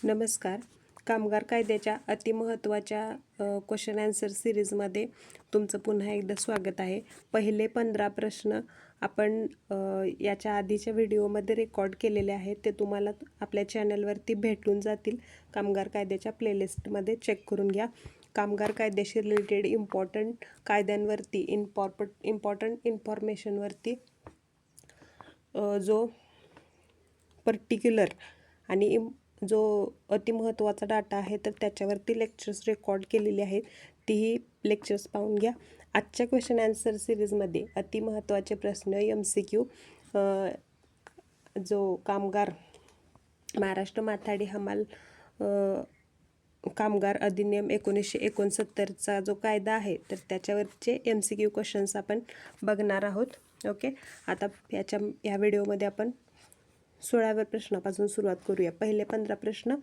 नमस्कार. कामगार कायद्याच्या अतिमहत्त्वाच्या क्वेश्चन आन्सर सिरीजमध्ये तुमचं पुन्हा एकदा स्वागत आहे. पहिले 15 प्रश्न आपण याच्या आधीच्या व्हिडिओमध्ये रेकॉर्ड केलेले आहेत. ते तुम्हाला आपल्या चॅनलवरती भेटून जातील. कामगार कायद्याच्या प्लेलिस्टमध्ये चेक करून घ्या. कामगार कायद्याशी रिलेटेड इम्पॉर्टंट कायद्यांवरती इम्पॉर्टंट इन्फॉर्मेशनवरती जो पर्टिक्युलर आणि जो अतिमहत्त्वाचा डाटा आहे तर त्याच्यावरती लेक्चर्स रेकॉर्ड केलेली आहेत. तीही लेक्चर्स पाहून घ्या. आजच्या क्वेश्चन आन्सर सिरीजमध्ये अतिमहत्त्वाचे प्रश्न MCQ जो कामगार महाराष्ट्र माथाडी हमाल कामगार अधिनियम 1969चा जो कायदा आहे तर त्याच्यावरचे MCQ क्वेश्चन्स आपण बघणार आहोत. ओके, आता या व्हिडिओमध्ये आपण 16व्या प्रश्नापासून सुरुवात करूया. पहिले 15 प्रश्न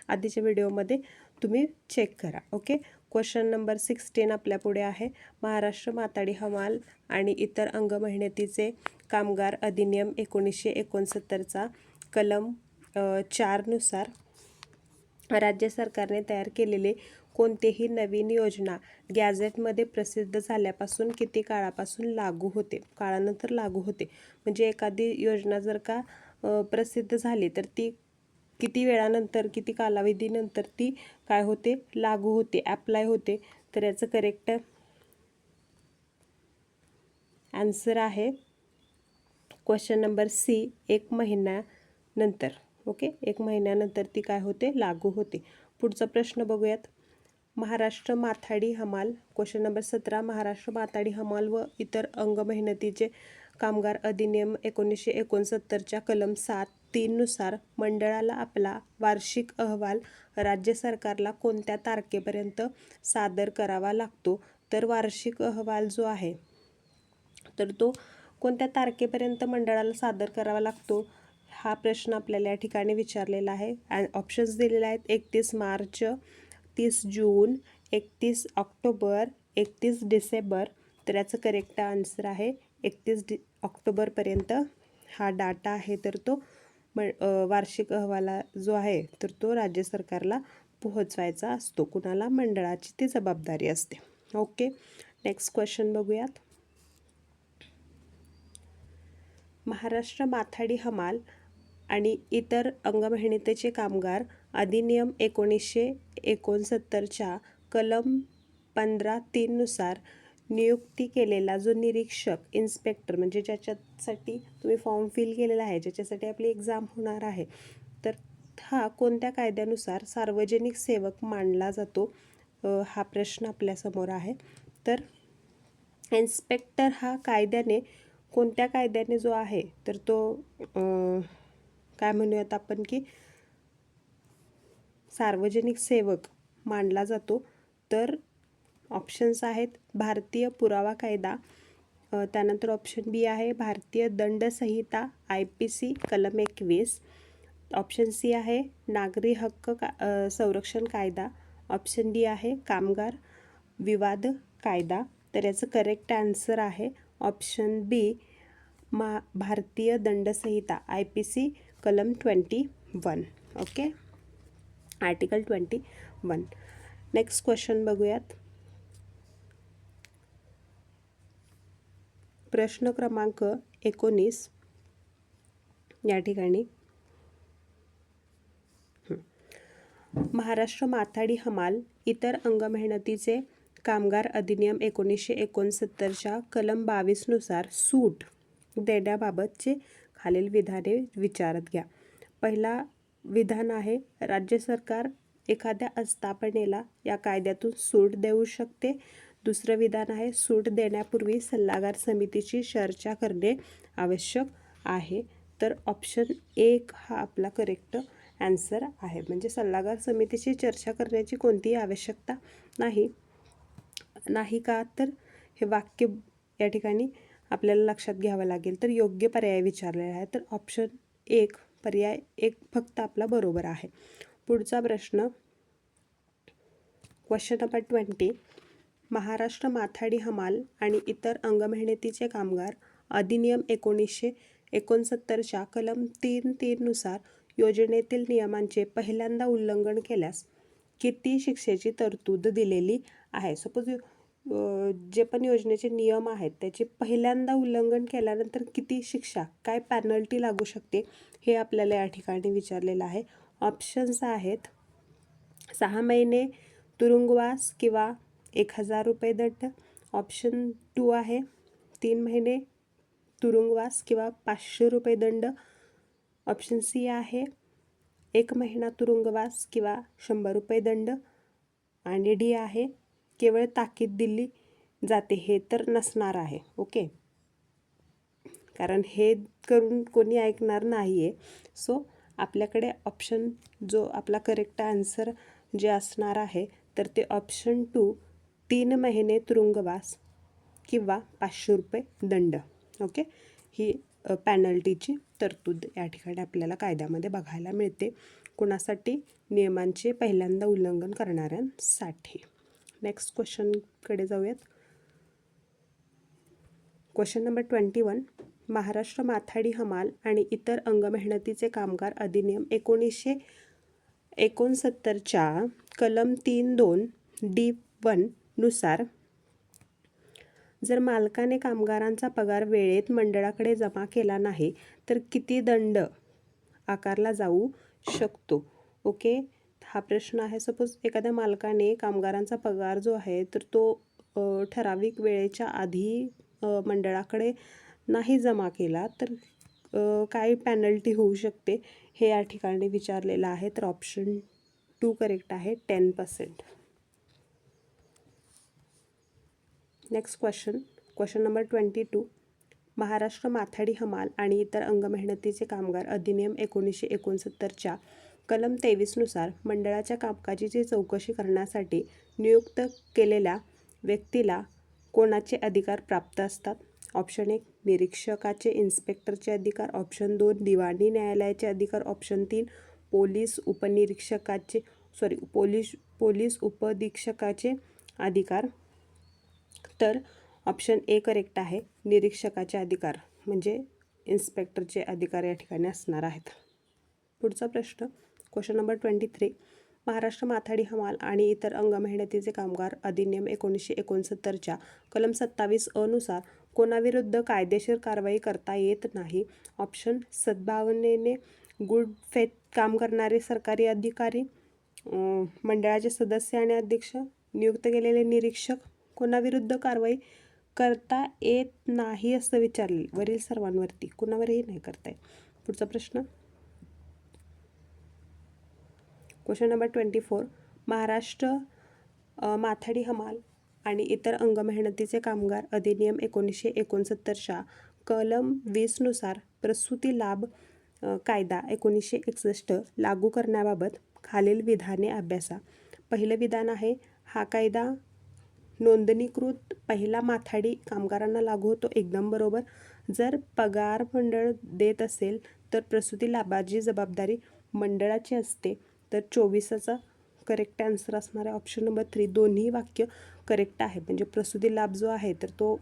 आधीच्या व्हिडिओमध्ये तुम्ही चेक करा. ओके, क्वेश्चन नंबर 16 आपल्या पुढे आहे. महाराष्ट्र माथाडी हमाल आणि इतर अंग मेहनतीचे कामगार अधिनियम 1969चा कलम 4 नुसार राज्य सरकारने तयार केलेले कोणतेही नवीन योजना गॅझेटमध्ये प्रसिद्ध झाल्यापासून किती काळापासून लागू होते? काळानंतर लागू होते. म्हणजे एखादी योजना जर का प्रसिद्ध झाली तर ती किती वेळानंतर, किती कालावधीनंतर ती काय होते? लागू होते, ॲप्लाय होते. तर याचं करेक्ट आन्सर आहे क्वेश्चन नंबर C, 1 महिन्यानंतर. ओके, 1 महिन्यानंतर ती काय होते? लागू होते. पुढचा प्रश्न बघूयात. महाराष्ट्र माथाडी हमाल क्वेश्चन नंबर 17. महाराष्ट्र माथाडी हमाल व इतर अंग मेहनतीचे कामगार अधिनियम 1969च्या कलम 7(3) नुसार मंडळाला आपला वार्षिक अहवाल राज्य सरकारला कोणत्या तारखेपर्यंत सादर करावा लागतो? तर वार्षिक अहवाल जो आहे तर तो कोणत्या तारखेपर्यंत मंडळाला सादर करावा लागतो? हा प्रश्न आपल्याला या ठिकाणी विचारलेला आहे. ऑप्शन्स दिलेले आहेत. 31 मार्च, 30 जून, 31 ऑक्टोबर, 31 डिसेंबर. तर याचं करेक्ट आन्सर आहे 31 ऑक्टोबरपर्यंत हा डाटा आहे तर तो वार्षिक अहवाला जो आहे तर तो राज्य सरकारला पोहोचवायचा असतो. कुणाला? मंडळाची ती जबाबदारी असते. ओके, नेक्स्ट क्वेश्चन बघूयात. महाराष्ट्र माथाडी हमाल आणि इतर अंगमेहनतीचे कामगार अधिनियम 1969च्या कलम 15(3) नुसार नियुक्ती केलेला जो निरीक्षक, इन्स्पेक्टर, म्हणजे ज्याच्यासाठी तुम्ही फॉर्म फिल केलेला आहे, ज्याच्यासाठी आपली एक्झाम होणार आहे, तर हा कोणत्या कायद्यानुसार सार्वजनिक सेवक मानला जातो? हा प्रश्न आपल्यासमोर आहे. तर इन्स्पेक्टर हा कायद्याने, कोणत्या कायद्याने जो आहे तर तो काय म्हणूयात आपण की सार्वजनिक सेवक मानला जातो? तर ऑप्शन्स आहेत भारतीय पुरावा कायदा, त्यानंतर ऑप्शन B आहे भारतीय दंड संहिता IPC कलम 21, ऑप्शन C आहे नागरी हक्क संरक्षण कायदा, ऑप्शन D आहे कामगार विवाद कायदा. तर याचं करेक्ट आन्सर आहे ऑप्शन B, भारतीय दंड संहिता IPC कलम 21. Okay, article 21. नेक्स्ट क्वेश्चन बघूयात. प्रश्न क्रमांक 19 या ठिकाणी. महाराष्ट्र माथाडी हमाल इतर अंगमेहनतीचे कामगार अधिनियम 1969च्या कलम 22 नुसार सूट देण्याबाबतचे खालील विधाने विचारात घ्या. पहिला विधान आहे राज्य सरकार एखाद्या आस्थापनेला या कायद्यातून सूट देऊ शकते. दुसरं विधान आहे सूट देण्यापूर्वी सल्लागार समितीची चर्चा करणे आवश्यक आहे. तर ऑप्शन 1 हा आपला करेक्ट आन्सर आहे. म्हणजे सल्लागार समितीची चर्चा करण्याची कोणतीही आवश्यकता नाही का? तर हे वाक्य या ठिकाणी आपल्याला लक्षात घ्यावं लागेल. तर योग्य पर्याय विचारलेला आहे. तर ऑप्शन 1 पर्याय 1 फक्त आपला बरोबर आहे. पुढचा प्रश्न क्वेश्चन नंबर 20. महाराष्ट्र माथाडी हमाल आणि इतर अंगमेहनतीचे कामगार अधिनियम 1969च्या कलम 3(3) नुसार योजनेतील नियमांचे पहिल्यांदा उल्लंघन केल्यास किती शिक्षेची तरतूद दिलेली आहे? सपोज जे पण योजनेचे नियम आहेत त्याचे पहिल्यांदा उल्लंघन केल्यानंतर किती शिक्षा, काय पॅनल्टी लागू शकते, हे आपल्याला या ठिकाणी विचारलेलं आहे. ऑप्शन्स आहेत 6 महिने तुरुंगवास किंवा 1000 रुपये दंड. ऑप्शन 2 आहे 3 महिने तुरुंगवास किंवा 500 रुपये दंड. ऑप्शन सी आहे 1 महिना तुरुंगवास किंवा 100 रुपये दंड. आणि डी आहे केवळ ताकीद दिली जाते, हे तर नसणार आहे. ओके, कारण हे करून कोणी ऐकणार नाही आहे. सो आपल्याकडे ऑप्शन जो आपला करेक्ट आन्सर जे असणार आहे तर ते ऑप्शन 2 3 महिने तुरुंगवास किंवा 500 रुपये दंड. ओके, ही पॅनल्टीची तरतूद या ठिकाणी आपल्याला कायद्यामध्ये बघायला मिळते. कोणासाठी? नियमांचे पहिल्यांदा उल्लंघन करणाऱ्यांसाठी. नेक्स्ट क्वेश्चनकडे जाऊयात. Question number 21. महाराष्ट्र माथाडी हमाल आणि इतर अंगमेहनतीचे कामगार अधिनियम 1969च्या कलम 3(2)(d)(1) नुसार जर मालकाने कामगारांचा पगार वेळेत मंडळाकडे जमा केला नाही तर किती दंड आकारला जाऊ शकतो? ओके, हा प्रश्न आहे. सपोज एखाद्या मालकाने कामगारांचा पगार जो आहे तर तो ठराविक वेळेच्या आधी मंडळाकडे नाही जमा केला तर काय पॅनल्टी होऊ शकते, हे या ठिकाणी विचारलेलं आहे. तर ऑप्शन 2 करेक्ट आहे, 10%. Next question number 22. Maharashtra Mathadi हमाल आणि इतर अंगमेहनतीचे कामगार अधिनियम 1969च्या कलम 23 नुसार मंडळाच्या कामकाजाची चौकशी करण्यासाठी नियुक्त केलेल्या व्यक्तीला कोणाचे अधिकार प्राप्त असतात? ऑप्शन 1 निरीक्षकाचे, इन्स्पेक्टरचे अधिकार. ऑप्शन 2 दिवाणी न्यायालयाचे अधिकार. ऑप्शन 3 पोलीस उपअधीक्षकाचे अधिकार. तर ऑप्शन ए करेक्ट आहे, निरीक्षकाचे अधिकार म्हणजे इन्स्पेक्टरचे अधिकार या ठिकाणी असणार आहेत. पुढचा प्रश्न क्वेश्चन नंबर 23. महाराष्ट्र माथाडी हमाल आणि इतर अंगमेहनतीचे कामगार अधिनियम 1969च्या कलम 27(अ) नुसार कोणाविरुद्ध कायदेशीर कारवाई करता येत नाही? ऑप्शन सद्भावनेने गुड फेथ काम करणारे सरकारी अधिकारी, मंडळाचे सदस्य आणि अध्यक्ष, नियुक्त केलेले निरीक्षक. कोणाविरुद्ध कारवाई करता येत नाही असं विचारले वरील सर्वांवरती कुणावरही नाही करता येत. पुढचा प्रश्न क्वेश्चन नंबर 24. महाराष्ट्र माथाडी हमाल आणि इतर अंगमेहनतीचे कामगार अधिनियम 1969च्या कलम 20 नुसार प्रसूती लाभ कायदा 1961 लागू करण्याबाबत खालील विधाने अभ्यासा. पहिलं विधान आहे हा कायदा नोंदणीकृत पहिला माथाडी कामगारांना लागू होतो. एकदम बरोबर. जर पगार मंडळ देत असेल तर प्रसूती लाभाची जबाबदारी मंडळाची असते. तर 24चा करेक्ट आन्सर असणार आहे ऑप्शन नंबर 3. दोन्ही वाक्य करेक्ट आहे. म्हणजे प्रसूती लाभ जो आहे तर तो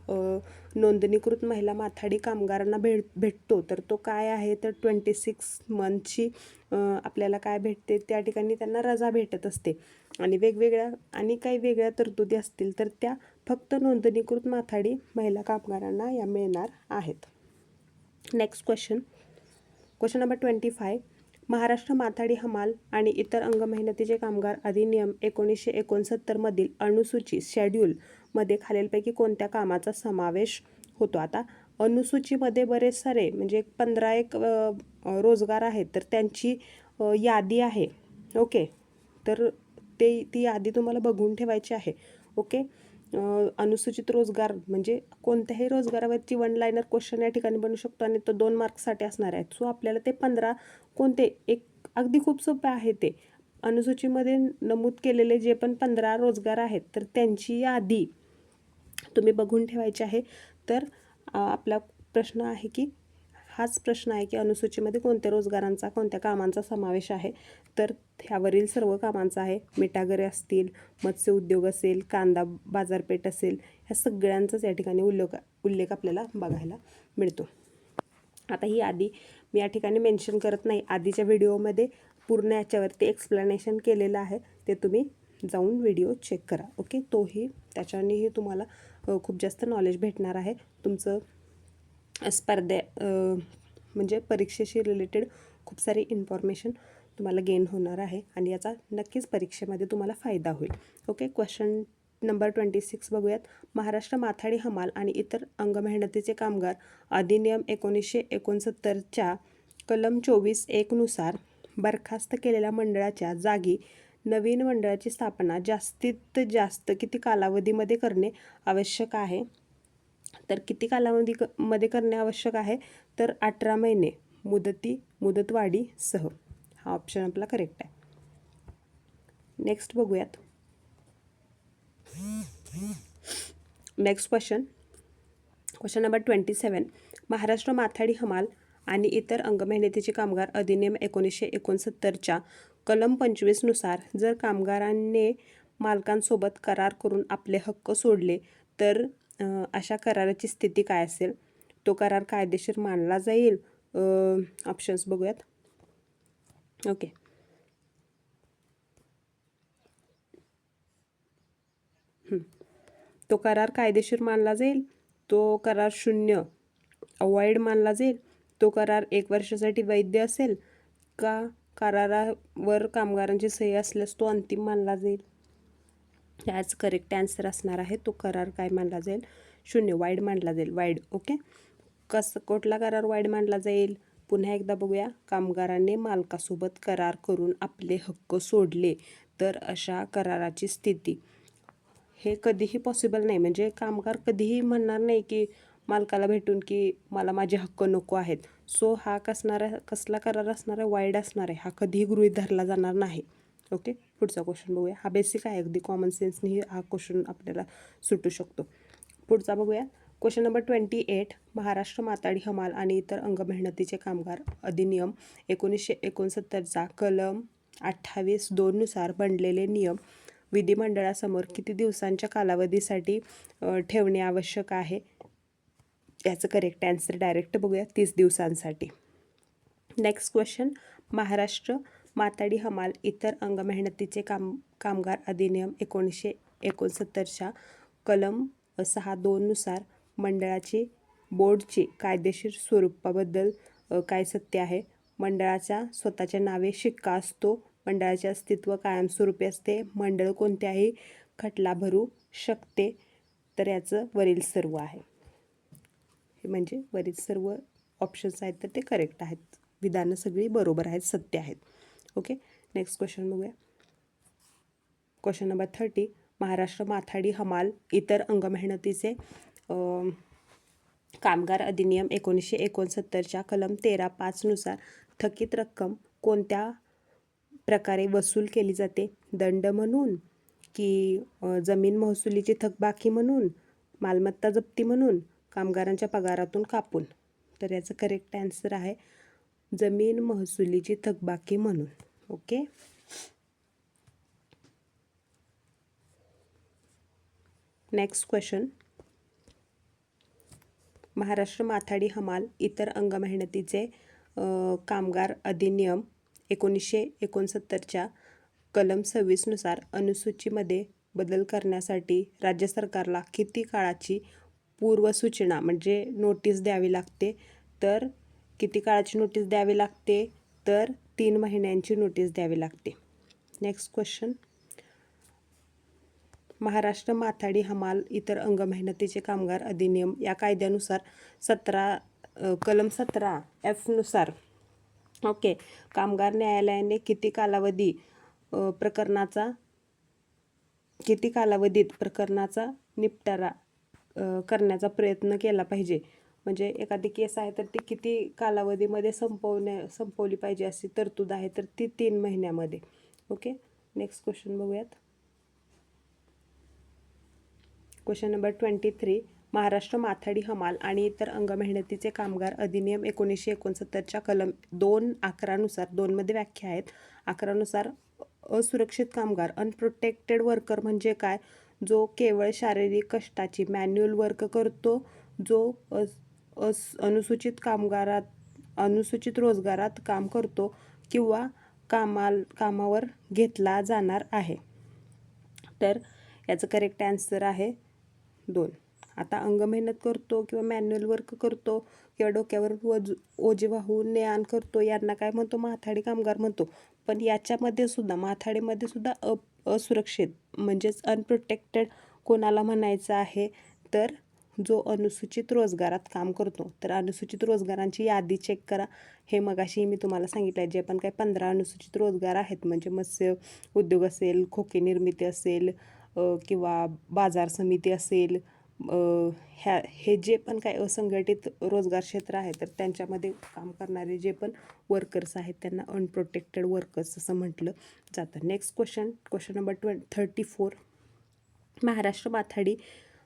नोंदणीकृत महिला माथाडी कामगारांना भेटतो. तर तो काय आहे तर 26 मंथची आपल्याला काय भेटते, त्या ठिकाणी त्यांना रजा भेटत असते. आणि काही वेगळ्या तरतुदी असतील तर त्या फक्त नोंदणीकृत माथाडी महिला कामगारांना या मिळणार आहेत. Next question number 25. Maharashtra Mathadi हमाल आणि इतर अंगमेहनतीचे कामगार अधिनियम 1969 मधील अनुसूची शेड्यूलमध्ये खालीलपैकी कोणत्या कामाचा समावेश होतो? आता अनुसूचीमध्ये बरेच सारे म्हणजे 15 रोजगार आहेत तर त्यांची यादी आहे. ओके, तर ती यादी तुम्हाला बघून ठेवायची आहे. ओके, अनुसूचित रोजगार म्हणजे कोणत्याही रोजगारावरची 1 लाइनर क्वेश्चन या ठिकाणी बनू शकतो आणि तो 2 मार्क्ससाठी असणार आहे. सो आपल्याला ते 15 कोणते एक अगदी खूप सोपे आहे. ते अनुसूचीमध्ये नमूद केलेले जे पण 15 रोजगार आहेत तर त्यांची यादी तुम्ही बघून ठेवायची आहे. तर आपला प्रश्न आहे की हाच प्रश्न आहे की अनुसूचीमध्ये कोणत्या रोजगारांचा कोणत्या कामांचा समावेश आहे? तर ह्यावरील सर्व कामांचा आहे. मिठागरे असतील, मत्स्य उद्योग असेल, कांदा बाजारपेठ असेल, ह्या सगळ्यांचाच या ठिकाणी उल्लेख आपल्याला बघायला मिळतो. आता ही यादी मी या ठिकाणी मेन्शन करत नाही, आधीच्या व्हिडिओमध्ये पूर्ण याच्यावरती एक्सप्लेनेशन केलेलं आहे, ते तुम्ही जाऊन व्हिडिओ चेक करा. ओके, तोही त्याच्यानेही तुम्हाला खूप जास्त नॉलेज भेटणार आहे. तुमचं म्हणजे परीक्षेशी रिलेटेड खूप सारी इन्फॉर्मेशन तुम्हाला गेन होणार आहे आणि याचा नक्कीच परीक्षेमध्ये तुम्हाला फायदा होईल. ओके, क्वेश्चन नंबर 26 बघूयात. महाराष्ट्र माथाडी हमाल आणि इतर अंगमेहनतीचे कामगार अधिनियम 1969च्या कलम 24(1) नुसार बरखास्त केलेल्या मंडळाच्या जागी नवीन मंडळाची स्थापना जास्तीत जास्त किती कालावधीमध्ये करणे आवश्यक आहे? तर किती कालावधीमध्ये करणे आवश्यक आहे? तर 18 महिने मुदतवाढीसह. हा ऑप्शन आपला करेक्ट आहे. नेक्स्ट बघूयात. Next question number 27. Maharashtra Mathadi हमाल आणि इतर अंगमेहनतीचे कामगार अधिनियम 1969च्या कलम 25 नुसार जर कामगारांनी मालकांसोबत करार करून आपले हक्क सोडले तर अशा कराराची स्थिती काय असेल? तो करार कायदेशीर मानला जाईल? ऑप्शन्स बघूयात. ओके, तो करार कायदेशीर मानला जाईल, तो करार शून्य अवॉइड मानला जाईल, तो करार 1 वर्षासाठी वैध असेल का करारावर कामगारांची सही असल्यास तो अंतिम मानला जाईल? याच करेक्ट आन्सर असणार आहे. तो करार काय मानला जाईल? शून्य, वाईड मानला जाईल, वाईड. ओके, कुठला करार वाईड मानला जाईल? पुन्हा एकदा बघूया. कामगारांनी मालकासोबत करार करून आपले हक्क सोडले तर अशा कराराची स्थिती. हे कधीही पॉसिबल नाही, म्हणजे कामगार कधीही म्हणणार नाही की मालकाला भेटून की मला माझे हक्क नको आहेत. सो हा कसला करार असणार आहे? वाईड असणार आहे. हा कधीही गृहीत धरला जाणार नाही. ओके, पुढचा क्वेश्चन बघूया. हा बेसिक आहे, अगदी कॉमन सेन्सनेही हा क्वेश्चन आपल्याला सुटू शकतो. पुढचा बघूया. Question number 28. महाराष्ट्र माथाडी हमाल आणि इतर अंगमेहनतीचे कामगार अधिनियम 1969चा कलम 28(2) नुसार बनलेले नियम विधिमंडळासमोर किती दिवसांच्या कालावधीसाठी ठेवणे आवश्यक आहे? याचं करेक्ट आन्सर डायरेक्ट बघूया, 30 दिवसांसाठी. Next question. महाराष्ट्र माथाडी हमाल इतर अंगमेहनतीचे कामगार अधिनियम 1969च्या कलम 6(2) नुसार मंडळाची बोर्डची कायदेशीर स्वरूपाबद्दल काय सत्य आहे? मंडळाच्या स्वतःच्या नावे शिक्का असतो, मंडळाचे अस्तित्व कायमस्वरूपी असते, मंडळ कोणत्याही खटला भरू शकते. तर याचं वरील सर्व आहे. हे म्हणजे वरील सर्व ऑप्शन्स आहेत तर ते करेक्ट आहेत. विधानं सगळी बरोबर आहेत, सत्य आहेत. ओके, नेक्स्ट क्वेश्चन बघूया. Question number 30. महाराष्ट्र माथाडी हमाल इतर अंगमेहनतीचे कामगार अधिनियम 1969च्या कलम 13(5) नुसार थकीत रक्कम कोणत्या प्रकारे वसूल केली जाते? दंड म्हणून की जमीन महसुलीची थकबाकी म्हणून, मालमत्ता जप्ती म्हणून, कामगारांच्या पगारातून कापून? तर याचं करेक्ट आन्सर आहे जमीन महसुलीची थकबाकी म्हणून. Okay, next question. Maharashtra Mathadi हमाल इतर अंगमेहनतीचे कामगार अधिनियम 1969च्या कलम 26 नुसार अनुसूचीमध्ये बदल करण्यासाठी राज्य सरकारला किती काळाची पूर्वसूचना म्हणजे नोटीस द्यावी लागते? तर किती काळाची नोटीस द्यावी लागते? तर 3 महिन्यांची नोटीस द्यावी लागते. Next question. महाराष्ट्र माथाडी हमाल इतर अंगमेहनतीचे कामगार अधिनियम या कायद्यानुसार कलम 17(f) नुसार ओके कामगार न्यायालयाने किती कालावधीत प्रकरणाचा निपटारा करण्याचा प्रयत्न केला पाहिजे? म्हणजे एखादी केस आहे तर ती किती कालावधीमध्ये संपवली पाहिजे अशी तरतूद आहे, तर ती 3 महिन्यामध्ये. ओके, नेक्स्ट क्वेश्चन बघूयात. Question number 23. महाराष्ट्र माथाडी हमाल आणि इतर अंगमेहनतीचे कामगार अधिनियम 1969च्या कलम 2(11) नुसार 2 मध्ये व्याख्या आहेत. 11 नुसार असुरक्षित कामगार अनप्रोटेक्टेड वर्कर म्हणजे काय? जो केवळ शारीरिक कष्टाची मॅन्युअल वर्क करतो, जो अनुसूचित कामगारात अनुसूचित रोजगारात काम करतो किंवा कामावर घेतला जाणार आहे. तर याचं करेक्ट आन्सर आहे 2. आता अंग मेहनत करतो किंवा मॅन्युअल वर्क करतो किंवा डोक्यावर ओझे वाहून ने-आण करतो यांना काय म्हणतो? माथाडी कामगार म्हणतो. पण याच्यामध्ये सुद्धा माथाडीमध्ये सुद्धा असुरक्षित म्हणजेच अनप्रोटेक्टेड कोणाला म्हणायचं आहे? तर जो अनुसूचित रोजगारात काम करतो. तर अनुसूचित रोजगारांची यादी चेक करा. हे मगाशी मी तुम्हाला सांगितलं आहे, जे पण काही 15 अनुसूचित रोजगार आहेत, म्हणजे मत्स्य उद्योग असेल, खोके निर्मिती असेल किंवा बाजार समिती असेल, हे जे पण काही असंघटित रोजगार क्षेत्र आहे, तर त्यांच्यामध्ये काम करणारे जे पण वर्कर्स आहेत त्यांना अनप्रोटेक्टेड वर्कर्स असं म्हटलं जातं. Next question number 34. Maharashtra Mathadi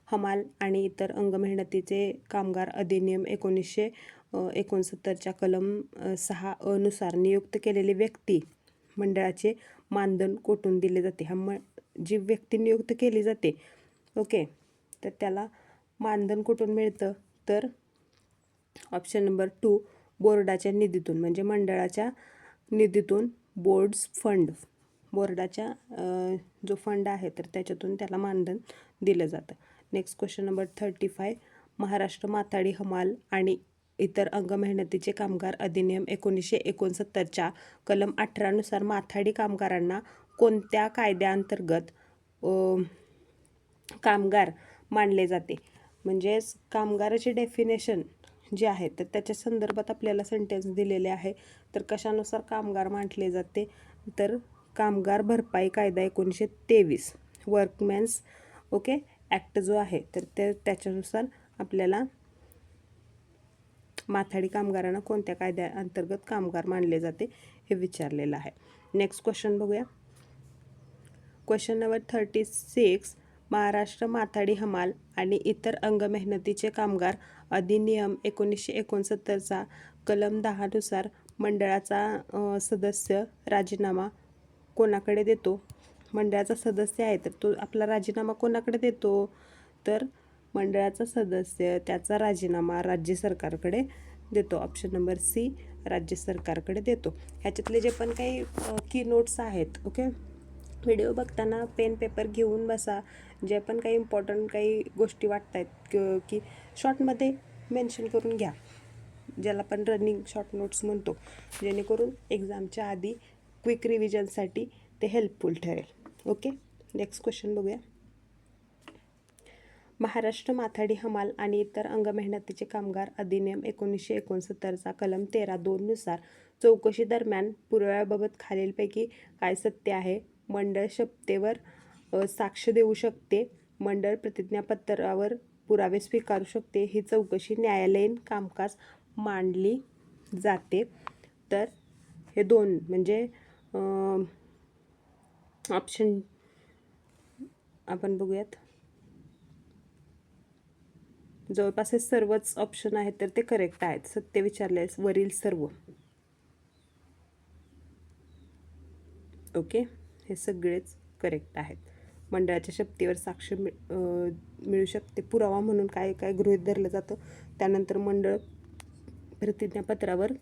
हमाल आणि इतर अंग मेहनतीचे कामगार अधिनियम 1969च्या कलम 6 नुसार नियुक्त केलेली व्यक्ती मंडळाचे मानधन कोठून दिले जाते? जी व्यक्ती नियुक्त केली जाते, ओके, तर त्याला मानधन कुठून मिळतं? तर ऑप्शन नंबर 2, बोर्डाच्या निधीतून, म्हणजे मंडळाच्या निधीतून, बोर्डाच्या जो फंड आहे तर त्याच्यातून त्याला मानधन दिलं जातं. Next question number 35. Maharashtra Mathadi हमाल आणि इतर अंग मेहनतीचे कामगार अधिनियम 1969च्या कलम 18 नुसार माथाडी कामगारांना कोणत्या कायद्याअंतर्गत कामगार मानले जाते? म्हणजेच कामगाराची डेफिनेशन जे आहे तर त्याच्या संदर्भात आपल्याला सेंटेन्स दिलेले आहे. तर कशानुसार कामगार मानले जाते? तर कामगार भरपाई कायदा 1923, वर्कमॅन्स ॲक्ट जो आहे तर त्याच्यानुसार आपल्याला माथाडी कामगारांना कोणत्या कायद्याअंतर्गत कामगार मानले जाते हे विचारलेलं आहे. नेक्स्ट क्वेश्चन बघूया. Question number 36. महाराष्ट्र माथाडी हमाल आणि इतर अंग मेहनतीचे कामगार अधिनियम 1969चा कलम 10 नुसार मंडळाचा सदस्य राजीनामा कोणाकडे देतो? मंडळाचा सदस्य आहे तर तो आपला राजीनामा कोणाकडे देतो? तर मंडळाचा सदस्य त्याचा राजीनामा राज्य सरकारकडे देतो. ऑप्शन नंबर सी, राज्य सरकारकडे देतो. ह्याच्यातले जे पण काही की नोट्स आहेत, ओके, व्हिडिओ बघताना पेन पेपर घेऊन बसा. जे पण काही इम्पॉर्टंट काही गोष्टी वाटत आहेत की शॉर्टमध्ये मेन्शन करून घ्या, ज्याला आपण रनिंग शॉर्ट नोट्स म्हणतो, जेणेकरून एक्झामच्या आधी क्विक रिव्हिजनसाठी ते हेल्पफुल ठरेल. ओके, नेक्स्ट क्वेश्चन बघूया. महाराष्ट्र माथाडी हमाल आणि इतर अंग मेहनतीचे कामगार अधिनियम 1969चा कलम 13(2) नुसार चौकशी दरम्यान पुराव्याबाबत खालीलपैकी काय सत्य आहे? मंडळ शपथेवर साक्ष देऊ शकते, मंडळ प्रतिज्ञापत्रावर पुरावे स्वीकारू शकते, ही चौकशी न्यायालयीन कामकाज मानली जाते. तर हे 2 म्हणजे ऑप्शन आपण बघूयात. जवळपास हे सर्वच ऑप्शन आहेत तर ते करेक्ट आहेत. सत्य विचारले वरील सर्व, ओके, हे सगळेच करेक्ट आहेत. मंडळाच्या शपथेवर साक्ष मिळू शकते, पुरावा म्हणून काय काय गृहीत धरलं जातं. त्यानंतर मंडळ प्रतिज्ञापत्रावर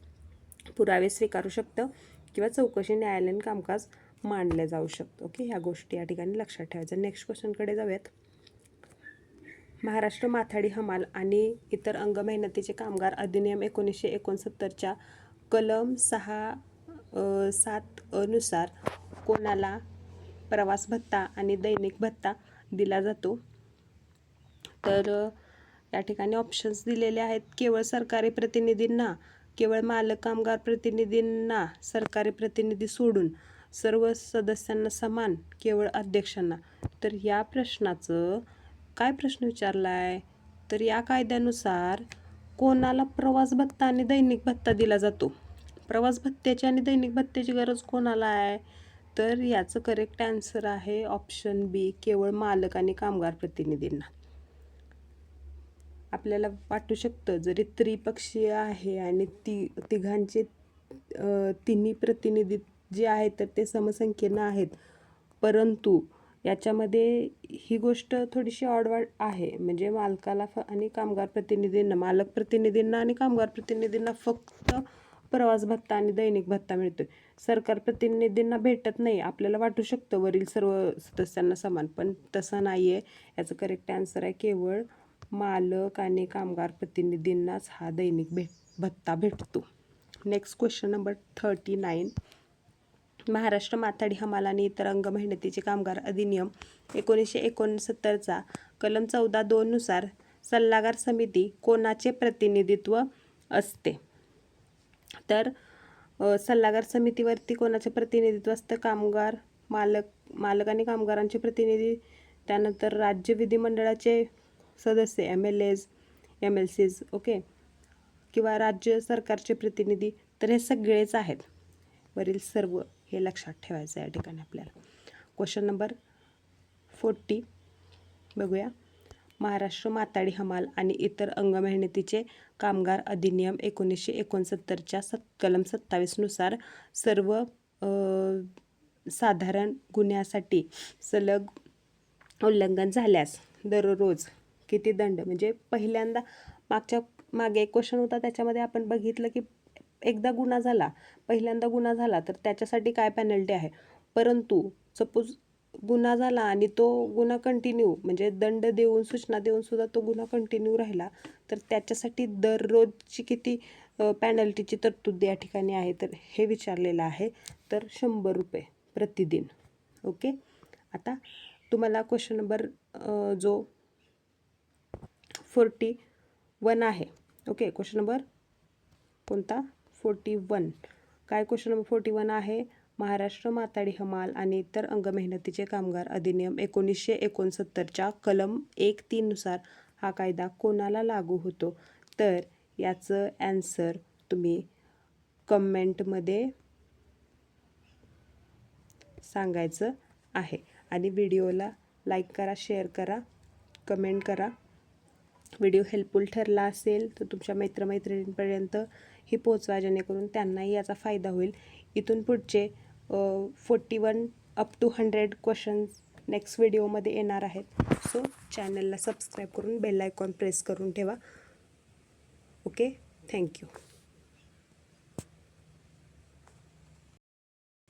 पुरावे स्वीकारू शकतं किंवा चौकशी न्यायालयीन कामकाज मानलं जाऊ शकतं. ओके, ह्या गोष्टी या ठिकाणी लक्षात ठेवायच्या. नेक्स्ट क्वेश्चनकडे जाऊयात. महाराष्ट्र माथाडी हमाल आणि इतर अंग मेहनतीचे कामगार अधिनियम 1969च्या कलम 6(7) नुसार कोणाला प्रवास भत्ता आणि दैनिक भत्ता दिला जातो? तर या ठिकाणी ऑप्शन्स दिलेले आहेत. केवळ सरकारी प्रतिनिधींना, केवळ मालक कामगार प्रतिनिधींना, सरकारी प्रतिनिधी सोडून सर्व सदस्यांना समान, केवळ अध्यक्षांना. तर या प्रश्नाचं काय प्रश्न विचारला आहे? तर या कायद्यानुसार कोणाला प्रवास भत्ता आणि दैनिक भत्ता दिला जातो? प्रवास भत्त्याची आणि दैनिक भत्त्याची गरज कोणाला आहे? तर याचं करेक्ट आन्सर आहे ऑप्शन बी, केवळ मालक आणि कामगार प्रतिनिधींना. आपल्याला वाटू शकतं जरी त्रिपक्षीय आहे आणि तिघांचे तिन्ही प्रतिनिधी जे आहेत तर ते समसंख्येनं आहेत, परंतु याच्यामध्ये ही गोष्ट थोडीशी ऑडवाड आहे. म्हणजे मालकाला आणि कामगार प्रतिनिधींना, मालक प्रतिनिधींना आणि कामगार प्रतिनिधींना फक्त प्रवास भत्ता आणि दैनिक भत्ता मिळतोय. सरकार प्रतिनिधींना भेटत नाही. आपल्याला वाटू शकतं वरील सर्व सदस्यांना समान, पण तसं नाही आहे. याचं करेक्ट आन्सर आहे केवळ मालक आणि कामगार प्रतिनिधींनाच हा दैनिक भत्ता भेटतो. Next question number 39. Maharashtra Mathadi हमाल आणि इतर अंग मेहनतीचे कामगार अधिनियम 1969चा कलम 14(2) नुसार सल्लागार समिती कोणाचे प्रतिनिधित्व असते? तर सल्लागार समितीवरती कोणाचे प्रतिनिधित्व असतं? कामगार, मालक आणि कामगारांचे प्रतिनिधी, त्यानंतर राज्य विधिमंडळाचे सदस्य MLAs, MLCs, ओके, किंवा राज्य सरकारचे प्रतिनिधी. तर हे सगळेच आहेत. वरील सर्व हे लक्षात ठेवायचं आहे या ठिकाणी आपल्याला. क्वेश्चन नंबर 40 बघूया. महाराष्ट्र माथाडी हमाल आणि इतर अंग मेहनतीचे कामगार अधिनियम 1969च्या कलम 27 नुसार सर्व साधारण गुन्ह्यासाठी सलग उल्लंघन झाल्यास दररोज किती दंड? म्हणजे पहिल्यांदा मागे एक क्वेश्चन होता, त्याच्यामध्ये आपण बघितलं की एकदा गुन्हा झाला, पहिल्यांदा गुन्हा झाला तर त्याच्यासाठी काय पेनल्टी आहे. परंतु सपोज गुन्हा झाला आणि तो गुन्हा कंटिन्यू, म्हणजे दंड देऊन, सूचना देऊन सुद्धा तो गुन्हा कंटिन्यू राहिला, तर त्याच्यासाठी दररोजची किती पॅनल्टीची तरतूद या ठिकाणी आहे तर हे विचारलेलं आहे. तर 100 रुपये प्रतिदिन. ओके. आता तुम्हाला क्वेश्चन नंबर जो 41 आहे. ओके, क्वेश्चन नंबर कोणता? 41. काय क्वेश्चन नंबर 41 आहे? महाराष्ट्र माथाडी हमाल आणि इतर अंग मेहनतीचे कामगार अधिनियम 1969च्या कलम 1(3) नुसार हा कायदा कोणाला लागू होतो? तर याचं ॲन्सर तुम्ही कमेंटमध्ये सांगायचं आहे. आणि व्हिडिओला लाईक करा, शेअर करा, कमेंट करा. व्हिडिओ हेल्पफुल ठरला असेल तर तुमच्या मित्रमैत्रिणींपर्यंत ही पोचवा, जेणेकरून त्यांनाही याचा फायदा होईल. इथून पुढचे 41 अप टू 100 क्वेश्चन्स नेक्स्ट व्हिडिओमध्ये येणार आहेत. सो चॅनलला सबस्क्राईब करून बेल आयकॉन प्रेस करून ठेवा. Okay, thank you.